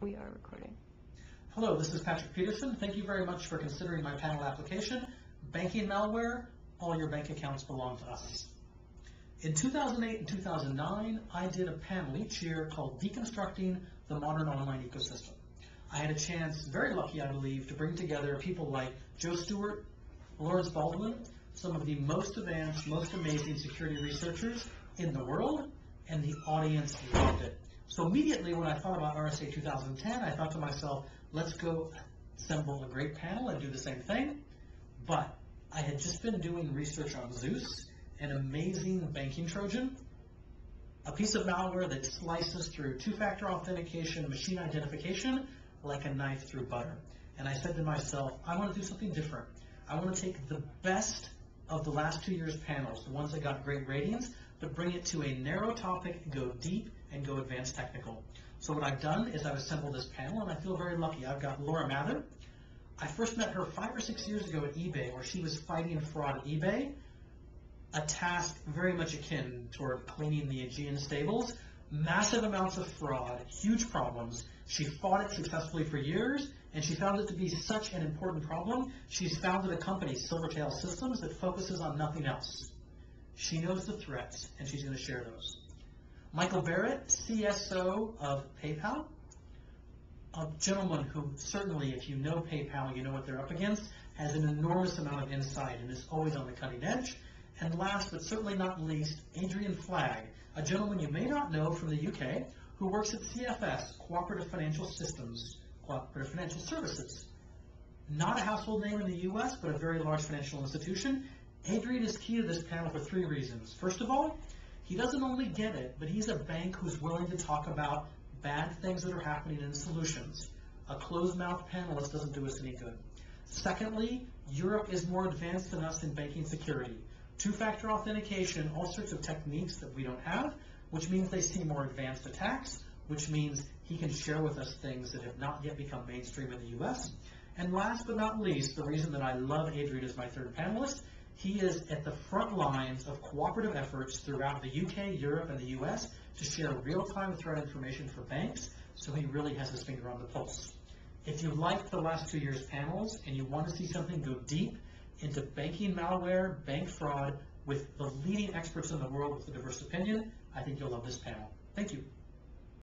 We are recording. Hello, this is Patrick Peterson. Thank you very much for considering my panel application, Banking Malware, All Your Bank Accounts Belong to Us. In 2008 and 2009, I did a panel each year called Deconstructing the Modern Online Ecosystem. I had a chance, very lucky I believe, to bring together people like Joe Stewart, Lawrence Baldwin, some of the most advanced, most amazing security researchers in the world, and the audience loved it. So immediately when I thought about RSA 2010, I thought to myself, let's go assemble a great panel and do the same thing. But I had just been doing research on Zeus, an amazing banking Trojan, a piece of malware that slices through two-factor authentication, machine identification, like a knife through butter. And I said to myself, I want to do something different. I want to take the best of the last 2 years' panels, the ones that got great ratings, but bring it to a narrow topic, go deep, and go advanced technical. So what I've done is I've assembled this panel, and I feel very lucky. I've got Laura Mather. I first met her 5 or 6 years ago at eBay, where she was fighting fraud at eBay, a task very much akin toward cleaning the Aegean stables. Massive amounts of fraud, huge problems. She fought it successfully for years, and she found it to be such an important problem, she's founded a company, Silvertail Systems, that focuses on nothing else. She knows the threats, and she's going to share those. Michael Barrett, CSO of PayPal, a gentleman who certainly, if you know PayPal, you know what they're up against, has an enormous amount of insight and is always on the cutting edge. And last but certainly not least, Adrian Flagg, a gentleman you may not know from the UK, who works at CFS, Cooperative Financial Systems, Cooperative Financial Services. Not a household name in the US, but a very large financial institution. Adrian is key to this panel for 3 reasons. First of all, he doesn't only get it, but he's a bank who's willing to talk about bad things that are happening in solutions. A closed-mouth panelist doesn't do us any good. Secondly, Europe is more advanced than us in banking security. Two-factor authentication, all sorts of techniques that we don't have, which means they see more advanced attacks, which means he can share with us things that have not yet become mainstream in the US. And last but not least, the reason that I love Adrian as my 3rd panelist, he is at the front lines of cooperative efforts throughout the UK, Europe, and the US to share real-time threat information for banks, so he really has his finger on the pulse. If you liked the last 2 years' panels and you want to see something go deep into banking malware, bank fraud, with the leading experts in the world with a diverse opinion, I think you'll love this panel. Thank you.